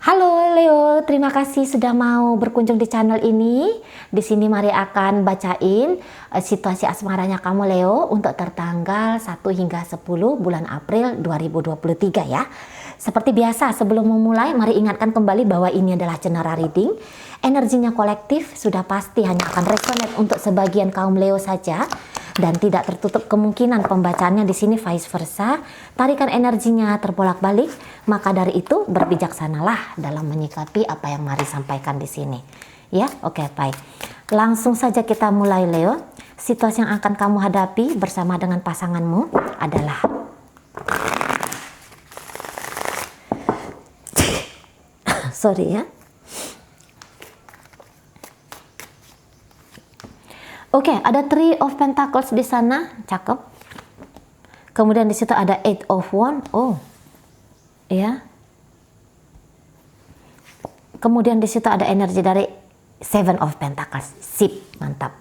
Halo Leo, terima kasih sudah mau berkunjung di channel ini. Di sini mari akan bacain situasi asmaranya kamu Leo untuk tertanggal 1 hingga 10 bulan April 2023 ya. Seperti biasa sebelum memulai mari ingatkan kembali bahwa ini adalah general reading. Energinya kolektif sudah pasti hanya akan resonate untuk sebagian kaum Leo saja. Dan tidak tertutup kemungkinan pembacaannya di sini vice versa. Tarikan energinya terbolak-balik, maka dari itu berbijaksanalah dalam menyikapi apa yang mari sampaikan di sini. Ya, oke, baik. Langsung saja kita mulai Leo. Situasi yang akan kamu hadapi bersama dengan pasanganmu adalah sorry ya. Oke, ada Three of Pentacles di sana, cakep. Kemudian di situ ada Eight of Wands, oh, ya. Kemudian di situ ada energi dari Seven of Pentacles, sip, mantap.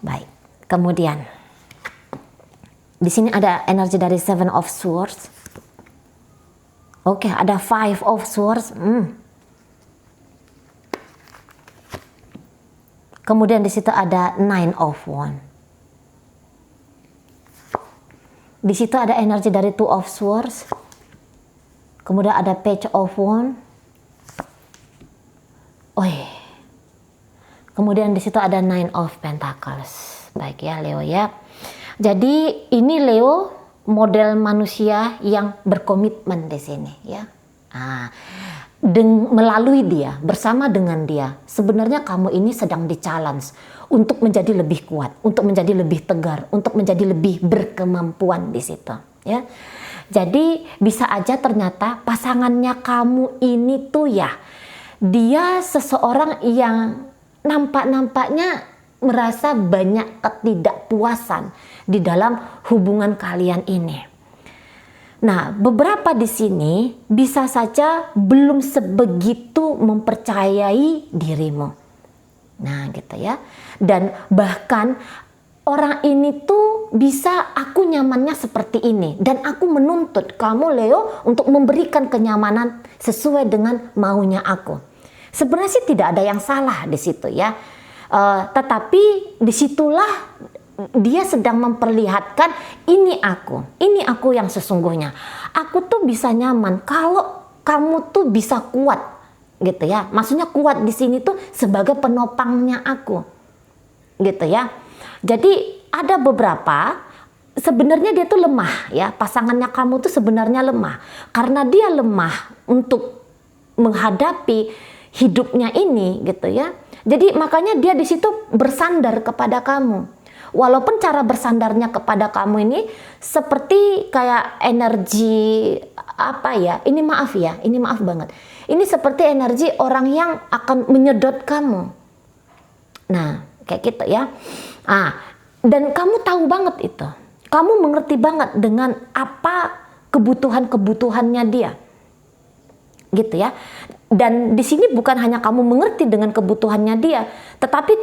Baik. Kemudian di sini ada energi dari Seven of Swords. Oke, ada Five of Swords. Kemudian di situ ada Nine of Wands. Di situ ada energi dari Two of Swords. Kemudian ada Page of Wands. Kemudian di situ ada Nine of Pentacles. Baik ya Leo ya. Jadi ini Leo model manusia yang berkomitmen di sini ya. Melalui dia, bersama dengan dia, sebenarnya kamu ini sedang di-challenge untuk menjadi lebih kuat, untuk menjadi lebih tegar, untuk menjadi lebih berkemampuan di situ, ya. Jadi bisa aja ternyata pasangannya kamu ini tuh ya, dia seseorang yang nampak-nampaknya merasa banyak ketidakpuasan di dalam hubungan kalian ini. Nah, beberapa di sini bisa saja belum sebegitu mempercayai dirimu. Nah, gitu ya. Dan bahkan orang ini tuh bisa aku nyamannya seperti ini. Dan aku menuntut kamu Leo untuk memberikan kenyamanan sesuai dengan maunya aku. Sebenarnya sih tidak ada yang salah di situ ya. Tetapi disitulah dia sedang memperlihatkan ini aku yang sesungguhnya. Aku tuh bisa nyaman kalau kamu tuh bisa kuat, gitu ya. Maksudnya kuat di sini tuh sebagai penopangnya aku, gitu ya. Jadi ada beberapa sebenarnya dia tuh lemah ya, pasangannya kamu tuh sebenarnya lemah karena dia lemah untuk menghadapi hidupnya ini, gitu ya. Jadi makanya dia di situ bersandar kepada kamu. Walaupun cara bersandarnya kepada kamu ini seperti kayak energi apa ya? Ini maaf banget. Ini seperti energi orang yang akan menyedot kamu. Nah, kayak gitu ya. Dan kamu tahu banget itu. Kamu mengerti banget dengan apa kebutuhannya dia. Gitu ya. Dan di sini bukan hanya kamu mengerti dengan kebutuhannya dia, tetapi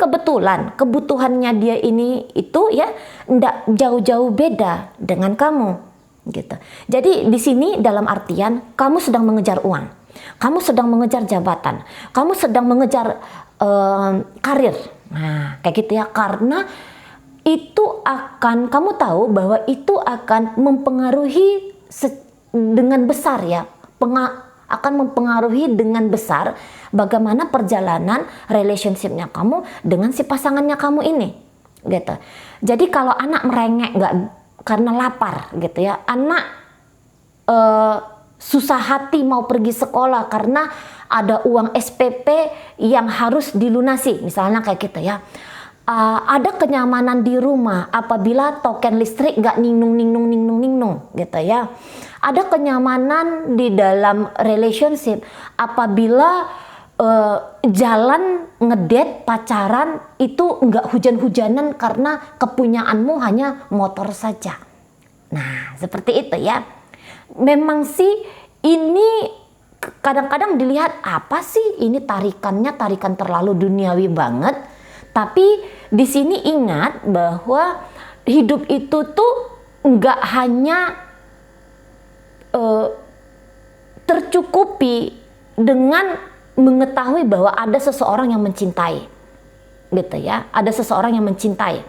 kebutuhannya dia ini itu ya enggak jauh-jauh beda dengan kamu, gitu. Jadi di sini dalam artian kamu sedang mengejar uang, kamu sedang mengejar jabatan, kamu sedang mengejar karir, nah kayak gitu ya. Karena itu akan kamu tahu bahwa itu akan mempengaruhi dengan besar ya, akan mempengaruhi dengan besar bagaimana perjalanan relationship-nya kamu dengan si pasangannya kamu ini, gitu. Jadi kalau anak merengek nggak karena lapar, gitu ya, anak susah hati mau pergi sekolah karena ada uang SPP yang harus dilunasi, misalnya kayak gitu ya. Ada kenyamanan di rumah apabila token listrik nggak ningnung, gitu ya. Ada kenyamanan di dalam relationship apabila jalan ngedate pacaran itu nggak hujan-hujanan karena kepunyaanmu hanya motor saja. Nah, seperti itu ya. Memang sih ini kadang-kadang dilihat apa sih ini tarikan terlalu duniawi banget. Tapi di sini ingat bahwa hidup itu tuh nggak hanya tercukupi dengan mengetahui bahwa ada seseorang yang mencintai, gitu ya, ada seseorang yang mencintai.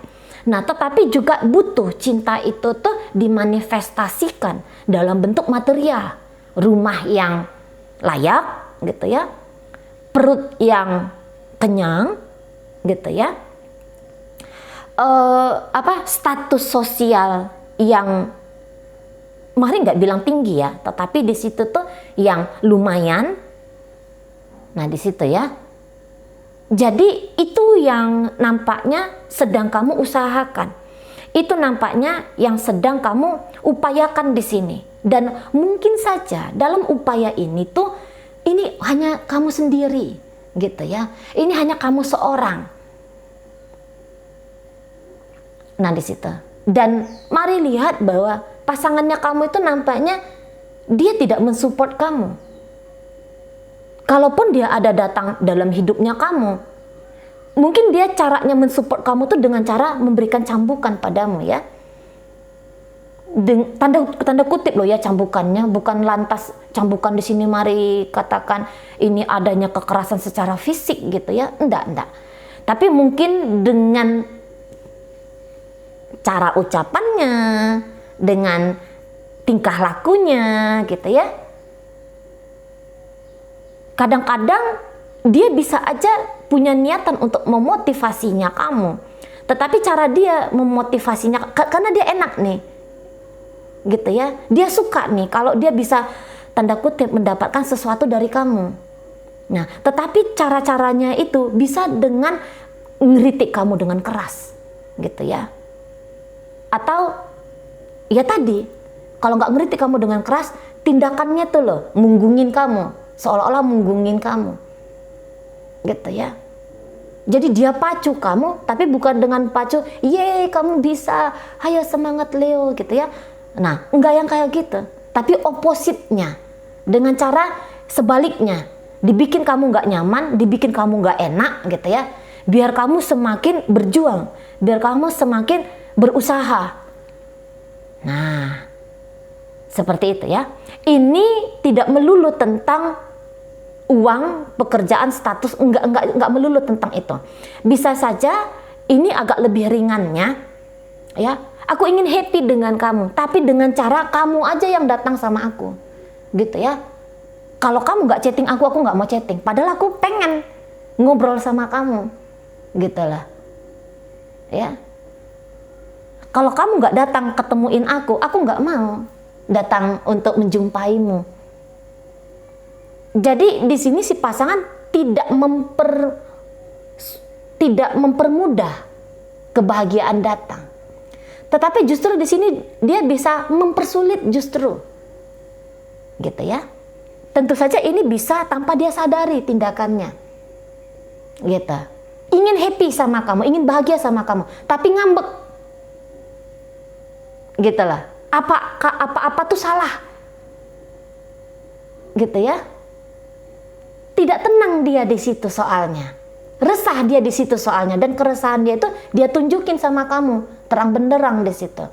Nah, tetapi juga butuh cinta itu tuh dimanifestasikan dalam bentuk material, rumah yang layak, gitu ya, perut yang kenyang, gitu ya, status sosial yang mari nggak bilang tinggi ya, tetapi di situ tuh yang lumayan. Nah, di situ ya. Jadi itu yang nampaknya sedang kamu usahakan. Itu nampaknya yang sedang kamu upayakan di sini. Dan mungkin saja dalam upaya ini tuh ini hanya kamu sendiri, gitu ya. Ini hanya kamu seorang. Nah, di situ. Dan mari lihat bahwa pasangannya kamu itu nampaknya dia tidak mensupport kamu. Kalaupun dia ada datang dalam hidupnya kamu, mungkin dia caranya mensupport kamu tuh dengan cara memberikan cambukan padamu ya. Tanda kutip loh ya cambukannya, bukan lantas cambukan di sini mari katakan ini adanya kekerasan secara fisik gitu ya. Enggak. Tapi mungkin dengan cara ucapannya, dengan tingkah lakunya gitu ya. Kadang-kadang dia bisa aja punya niatan untuk memotivasinya kamu. Tetapi cara dia memotivasinya, karena dia enak nih. Gitu ya. Dia suka nih kalau dia bisa tanda kutip mendapatkan sesuatu dari kamu. Nah, tetapi cara-caranya itu bisa dengan ngeritik kamu dengan keras. Gitu ya. Atau, ya tadi, kalau nggak ngeritik kamu dengan keras, tindakannya tuh loh, munggungin kamu. Seolah-olah munggungin kamu, gitu ya. Jadi dia pacu kamu, tapi bukan dengan pacu, yeay kamu bisa, ayo semangat Leo, gitu ya. Nah, enggak yang kayak gitu, tapi opositnya, dengan cara sebaliknya, dibikin kamu nggak nyaman, dibikin kamu nggak enak, gitu ya. Biar kamu semakin berjuang, biar kamu semakin berusaha. Nah, seperti itu ya. Ini tidak melulu tentang uang, pekerjaan, status, enggak melulu tentang itu. Bisa saja ini agak lebih ringannya ya. Aku ingin happy dengan kamu, tapi dengan cara kamu aja yang datang sama aku. Gitu ya. Kalau kamu nggak chatting aku nggak mau chatting. Padahal aku pengen ngobrol sama kamu. Gitu lah. Ya. Kalau kamu nggak datang ketemuin aku nggak mau datang untuk menjumpaimu. Jadi di sini si pasangan tidak mempermudah kebahagiaan datang. Tetapi justru di sini dia bisa mempersulit justru. Gitu ya. Tentu saja ini bisa tanpa dia sadari tindakannya. Gitu. Ingin happy sama kamu, ingin bahagia sama kamu, tapi ngambek. Gitu lah. Apa tuh salah. Gitu ya. Tidak tenang dia di situ soalnya. Resah dia di situ soalnya, dan keresahan dia itu dia tunjukin sama kamu, terang benderang di situ.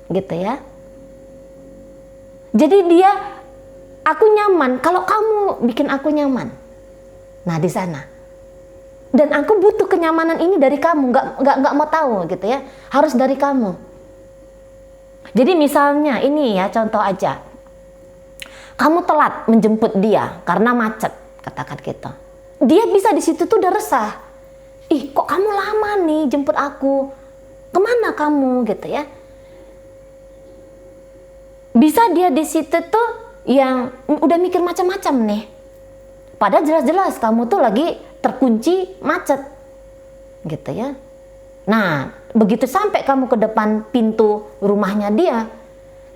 Gitu ya. Jadi dia, aku nyaman kalau kamu bikin aku nyaman. Nah, di sana. Dan aku butuh kenyamanan ini dari kamu, nggak mau tahu gitu ya. Harus dari kamu. Jadi misalnya ini ya contoh aja. Kamu telat menjemput dia karena macet, katakan gitu. Dia bisa di situ tuh udah resah. Ih, kok kamu lama nih jemput aku? Kemana kamu gitu ya? Bisa dia di situ tuh yang udah mikir macam-macam nih. Padahal jelas-jelas kamu tuh lagi terkunci macet. Gitu ya. Nah, begitu sampai kamu ke depan pintu rumahnya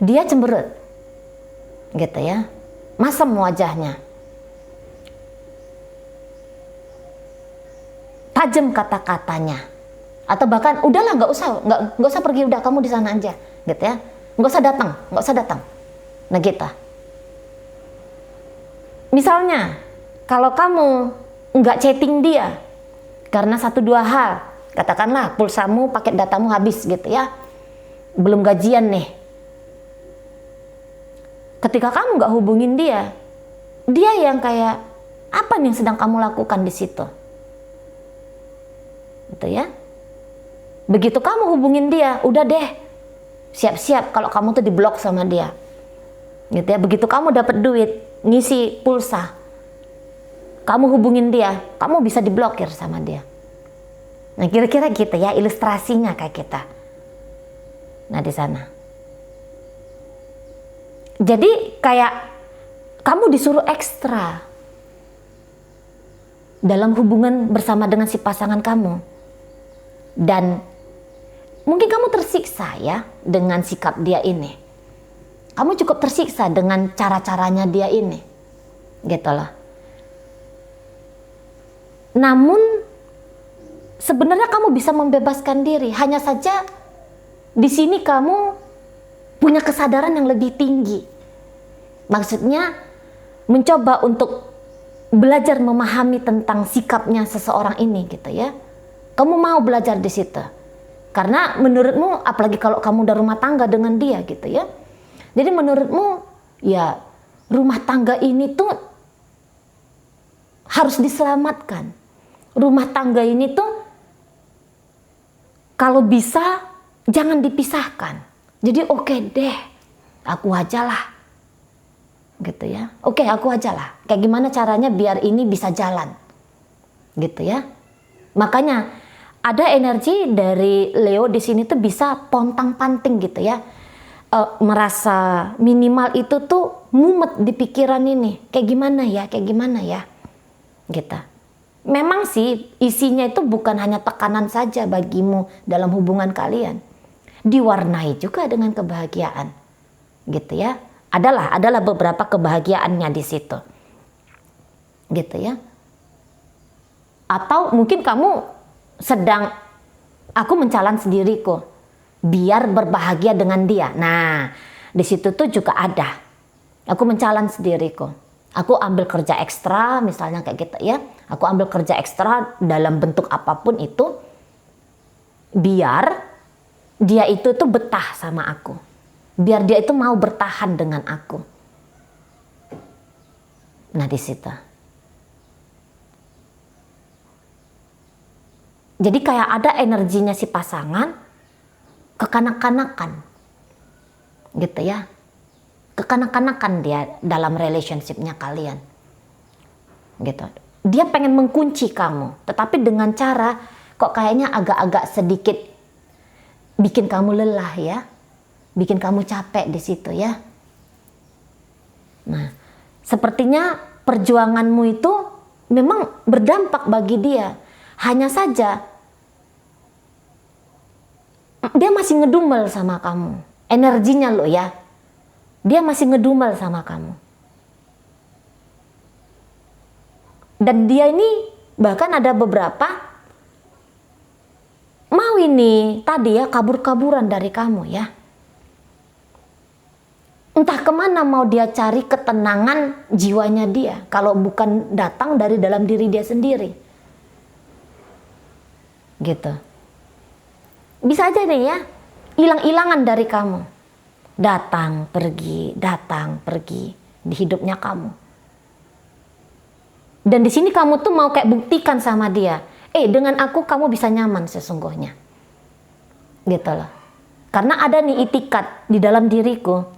dia cemberut. Gitu ya, masam wajahnya, tajam kata-katanya, atau bahkan udahlah nggak usah pergi, udah kamu di sana aja, gitu ya, nggak usah datang. Nah gitu. Misalnya kalau kamu nggak chatting dia karena 1-2 hal, katakanlah pulsamu, paket datamu habis gitu ya, belum gajian nih. Ketika kamu nggak hubungin dia, dia yang kayak, apa nih yang sedang kamu lakukan di situ? Gitu ya. Begitu kamu hubungin dia, udah deh, siap-siap kalau kamu tuh diblok sama dia. Gitu ya. Begitu kamu dapat duit, ngisi pulsa, kamu hubungin dia, kamu bisa diblokir sama dia. Nah, kira-kira gitu ya ilustrasinya kayak kita. Nah, di sana. Jadi kayak kamu disuruh ekstra dalam hubungan bersama dengan si pasangan kamu. Dan mungkin kamu tersiksa ya dengan sikap dia ini. Kamu cukup tersiksa dengan cara-caranya dia ini. Gitu loh. Namun sebenarnya kamu bisa membebaskan diri. Hanya saja di sini kamu punya kesadaran yang lebih tinggi. Maksudnya mencoba untuk belajar memahami tentang sikapnya seseorang ini gitu ya. Kamu mau belajar di situ. Karena menurutmu, apalagi kalau kamu udah rumah tangga dengan dia gitu ya. Jadi menurutmu ya rumah tangga ini tuh harus diselamatkan. Rumah tangga ini tuh kalau bisa jangan dipisahkan. Jadi oke deh, aku aja lah. Gitu ya. Oke, aku aja lah. Kayak gimana caranya biar ini bisa jalan. Gitu ya. Makanya ada energi dari Leo di sini tuh bisa pontang-panting gitu ya. Merasa minimal itu tuh mumet di pikiran ini. Kayak gimana ya? Kayak gimana ya? Gitu. Memang sih isinya itu bukan hanya tekanan saja bagimu dalam hubungan kalian. Diwarnai juga dengan kebahagiaan. Gitu ya. Adalah beberapa kebahagiaannya di situ. Gitu ya. Atau mungkin kamu sedang, aku mencalan sendiriku biar berbahagia dengan dia. Nah, di situ tuh juga ada. Aku mencalan sendiriku. Aku ambil kerja ekstra misalnya kayak gitu ya. Aku ambil kerja ekstra dalam bentuk apapun itu biar dia itu tuh betah sama aku. Biar dia itu mau bertahan dengan aku. Nah, di situ. Jadi kayak ada energinya si pasangan kekanak-kanakan. Gitu ya. Kekanak-kanakan dia dalam relationship-nya kalian. Gitu. Dia pengen mengunci kamu, tetapi dengan cara kok kayaknya agak-agak sedikit bikin kamu lelah ya. Bikin kamu capek di situ ya. Nah, sepertinya perjuanganmu itu memang berdampak bagi dia. Hanya saja dia masih ngedumel sama kamu. Energinya lo ya. Dia masih ngedumel sama kamu. Dan dia ini bahkan ada beberapa mau ini tadi ya kabur-kaburan dari kamu ya. Entah kemana mau dia cari ketenangan jiwanya dia. Kalau bukan datang dari dalam diri dia sendiri. Gitu. Bisa aja nih ya. Hilang-hilangan dari kamu. Datang, pergi di hidupnya kamu. Dan di sini kamu tuh mau kayak buktikan sama dia. Dengan aku kamu bisa nyaman sesungguhnya. Gitu loh. Karena ada nih itikat di dalam diriku.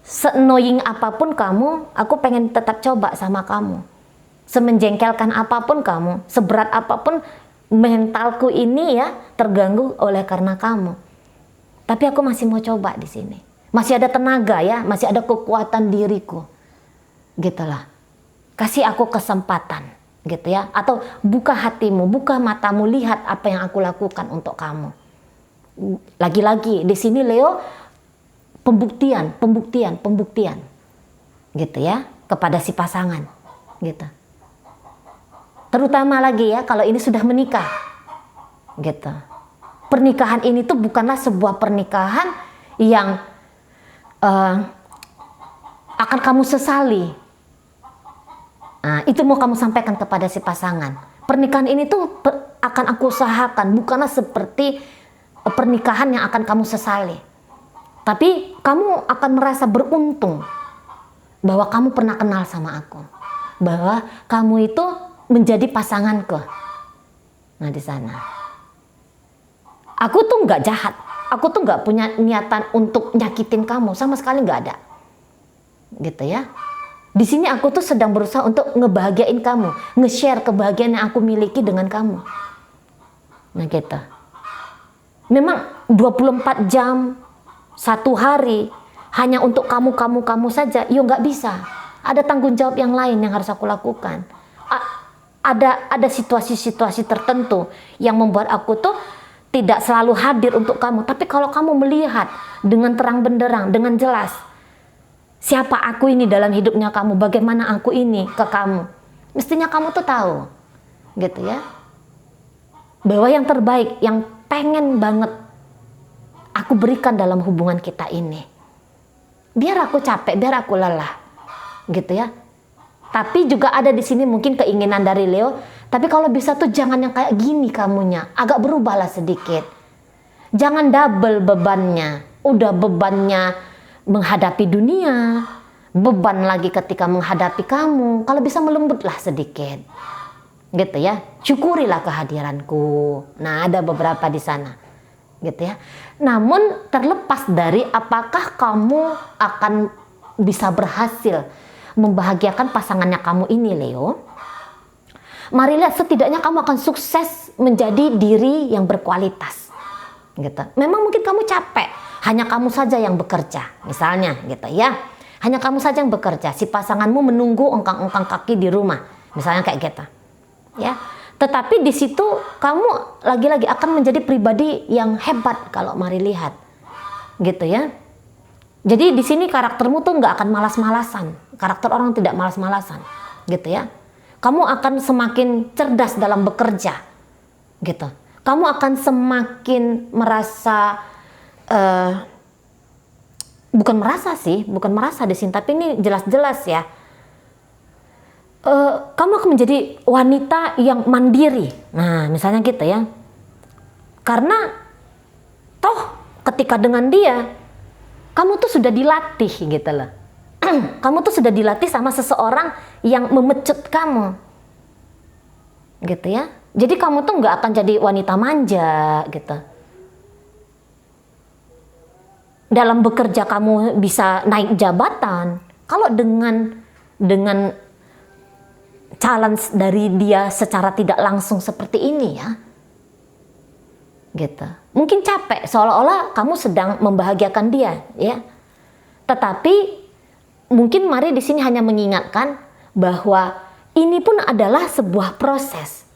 Se-annoying apapun kamu, aku pengen tetap coba sama kamu. Semenjengkelkan apapun kamu, seberat apapun mentalku ini ya terganggu oleh karena kamu. Tapi aku masih mau coba di sini. Masih ada tenaga ya, masih ada kekuatan diriku. Gitulah. Kasih aku kesempatan, gitu ya. Atau buka hatimu, buka matamu, lihat apa yang aku lakukan untuk kamu. Lagi-lagi di sini Leo pembuktian, gitu ya, kepada si pasangan, gitu. Terutama lagi ya, kalau ini sudah menikah, gitu. Pernikahan ini tuh bukanlah sebuah pernikahan yang akan kamu sesali. Nah, itu mau kamu sampaikan kepada si pasangan. Pernikahan ini tuh akan aku usahakan, bukanlah seperti pernikahan yang akan kamu sesali. Tapi kamu akan merasa beruntung bahwa kamu pernah kenal sama aku, bahwa kamu itu menjadi pasanganku. Nah di sana, aku tuh nggak jahat, aku tuh nggak punya niatan untuk nyakitin kamu, sama sekali nggak ada, gitu ya. Di sini aku tuh sedang berusaha untuk ngebahagiain kamu, nge-share kebahagiaan yang aku miliki dengan kamu. Nah gitu. Memang 24 jam, satu hari, hanya untuk kamu saja, yo nggak bisa. Ada tanggung jawab yang lain yang harus aku lakukan. Ada situasi-situasi tertentu yang membuat aku tuh tidak selalu hadir untuk kamu. Tapi kalau kamu melihat dengan terang benderang, dengan jelas, siapa aku ini dalam hidupnya kamu, bagaimana aku ini ke kamu, mestinya kamu tuh tahu, gitu ya, bahwa yang terbaik, yang pengen banget aku berikan dalam hubungan kita ini. Biar aku capek, biar aku lelah, gitu ya. Tapi juga ada di sini mungkin keinginan dari Leo. Tapi kalau bisa tuh jangan yang kayak gini kamunya, agak berubahlah sedikit. Jangan double bebannya. Udah bebannya menghadapi dunia, beban lagi ketika menghadapi kamu. Kalau bisa melembutlah sedikit, gitu ya. Syukurilah kehadiranku. Nah ada beberapa di sana, gitu ya. Namun terlepas dari apakah kamu akan bisa berhasil membahagiakan pasangannya kamu ini, Leo, mari lihat setidaknya kamu akan sukses menjadi diri yang berkualitas, gitu. Memang mungkin kamu capek, hanya kamu saja yang bekerja, misalnya, gitu ya. Hanya kamu saja yang bekerja, si pasanganmu menunggu ongkang-ongkang kaki di rumah, misalnya kayak gitu, ya. Tetapi di situ kamu lagi-lagi akan menjadi pribadi yang hebat kalau mari lihat, gitu ya. Jadi di sini karaktermu tuh nggak akan malas-malasan. Karakter orang tidak malas-malasan, gitu ya. Kamu akan semakin cerdas dalam bekerja, gitu. Kamu akan semakin merasa, bukan merasa di sini, tapi ini jelas-jelas ya. Kamu akan menjadi wanita yang mandiri. Nah, misalnya gitu ya. Karena toh ketika dengan dia, kamu tuh sudah dilatih gitu loh. Kamu tuh sudah dilatih sama seseorang yang memecut kamu, gitu ya. Jadi kamu tuh nggak akan jadi wanita manja, gitu. Dalam bekerja kamu bisa naik jabatan. Kalau dengan challenge dari dia secara tidak langsung seperti ini ya, gitu. Mungkin capek, seolah-olah kamu sedang membahagiakan dia, ya. Tetapi mungkin mari di sini hanya mengingatkan bahwa ini pun adalah sebuah proses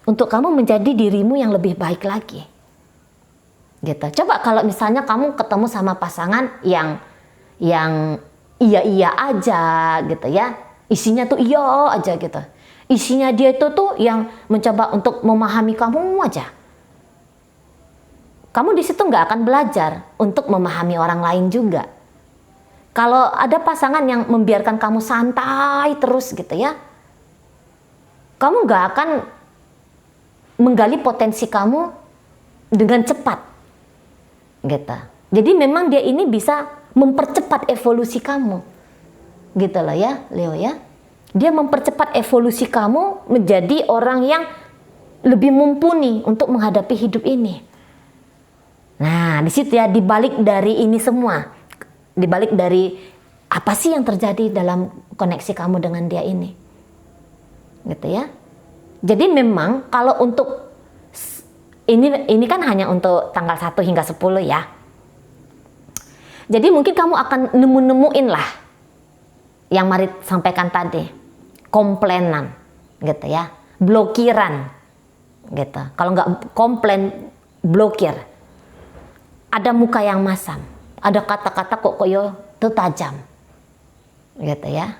untuk kamu menjadi dirimu yang lebih baik lagi, gitu. Coba kalau misalnya kamu ketemu sama pasangan yang iya aja, gitu ya. Isinya tuh iya aja gitu. Isinya dia itu tuh yang mencoba untuk memahami kamu aja. Kamu di situ nggak akan belajar untuk memahami orang lain juga. Kalau ada pasangan yang membiarkan kamu santai terus gitu ya, kamu nggak akan menggali potensi kamu dengan cepat, gitu. Jadi memang dia ini bisa mempercepat evolusi kamu, gitu loh ya, Leo ya. Dia mempercepat evolusi kamu menjadi orang yang lebih mumpuni untuk menghadapi hidup ini. Nah, di situ ya, dibalik dari ini semua, dibalik dari apa sih yang terjadi dalam koneksi kamu dengan dia ini, gitu ya. Jadi memang kalau untuk ini kan hanya untuk tanggal 1 hingga 10 ya. Jadi mungkin kamu akan nemu-nemuin lah yang Mari sampaikan tadi, komplainan, gitu ya, blokiran, gitu. Kalau nggak komplain, blokir. Ada muka yang masam, ada kata-kata kok yo itu tajam, gitu ya.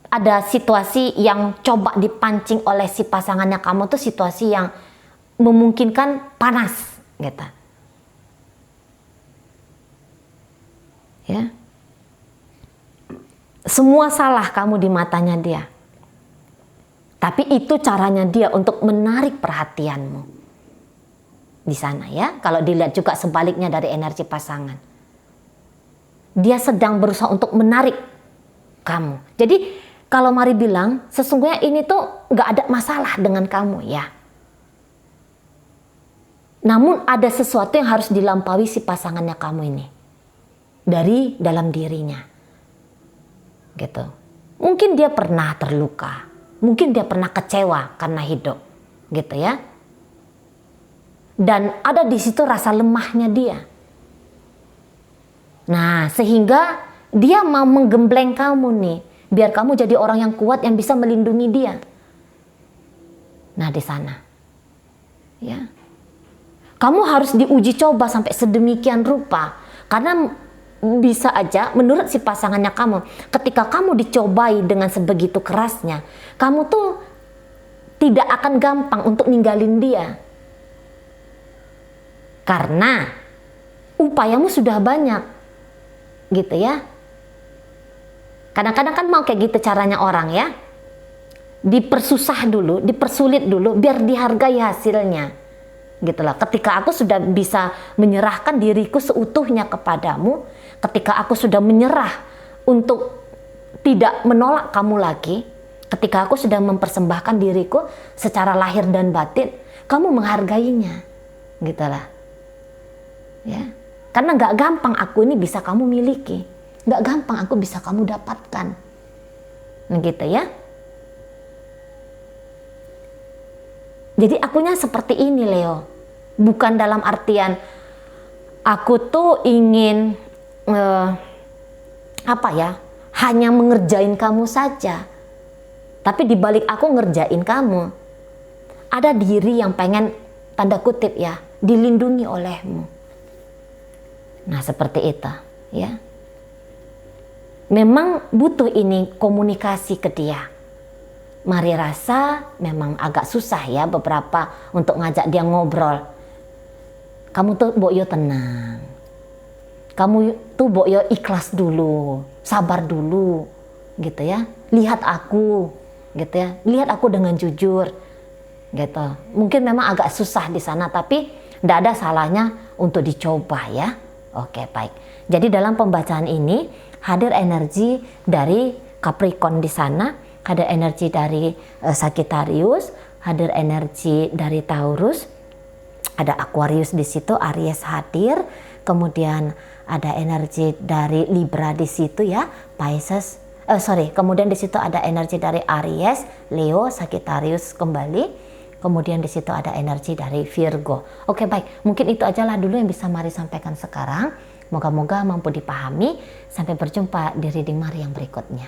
Ada situasi yang coba dipancing oleh si pasangannya kamu tuh situasi yang memungkinkan panas, gitu. Ya. Semua salah kamu di matanya dia. Tapi itu caranya dia untuk menarik perhatianmu. Di sana ya, kalau dilihat juga sebaliknya dari energi pasangan. Dia sedang berusaha untuk menarik kamu. Jadi kalau Mari bilang, sesungguhnya ini tuh nggak ada masalah dengan kamu ya. Namun ada sesuatu yang harus dilampaui si pasangannya kamu ini. Dari dalam dirinya. Gitu. Mungkin dia pernah terluka. Mungkin dia pernah kecewa karena hidup. Gitu ya. Dan ada di situ rasa lemahnya dia. Nah, sehingga dia mau menggembleng kamu nih. Biar kamu jadi orang yang kuat yang bisa melindungi dia. Nah, di sana. Ya. Kamu harus diuji coba sampai sedemikian rupa. Karena bisa aja menurut si pasangannya kamu, ketika kamu dicobai dengan sebegitu kerasnya, kamu tuh tidak akan gampang untuk ninggalin dia. Karena upayamu sudah banyak. Gitu ya. Kadang-kadang kan mau kayak gitu caranya orang ya. Dipersusah dulu, dipersulit dulu biar dihargai hasilnya. Gitulah. Ketika aku sudah bisa menyerahkan diriku seutuhnya kepadamu, ketika aku sudah menyerah untuk tidak menolak kamu lagi, ketika aku sudah mempersembahkan diriku secara lahir dan batin, kamu menghargainya. Gitulah. Ya. Karena nggak gampang aku ini bisa kamu miliki. Nggak gampang aku bisa kamu dapatkan. Nah gitu ya. Jadi akunya seperti ini Leo. Bukan dalam artian aku tuh ingin hanya mengerjain kamu saja. Tapi dibalik aku ngerjain kamu, ada diri yang pengen tanda kutip ya, dilindungi olehmu. Nah seperti itu ya. Memang butuh ini komunikasi ke dia. Mari rasa memang agak susah ya beberapa untuk ngajak dia ngobrol. Kamu tuh Boyo tenang. Kamu tuh Boyo ikhlas dulu, sabar dulu, gitu ya. Lihat aku, gitu ya. Lihat aku dengan jujur, gitu. Mungkin memang agak susah di sana, tapi tidak ada salahnya untuk dicoba ya. Oke baik. Jadi dalam pembacaan ini hadir energi dari Capricorn di sana, hadir energi dari Sagittarius, hadir energi dari Taurus, ada Aquarius di situ, Aries hadir, kemudian ada energi dari Libra di situ ya, Pisces, kemudian di situ ada energi dari Aries, Leo, Sagittarius kembali, kemudian di situ ada energi dari Virgo. Oke baik, mungkin itu ajalah dulu yang bisa Mari sampaikan sekarang. Moga-moga mampu dipahami. Sampai berjumpa di reading Mari yang berikutnya.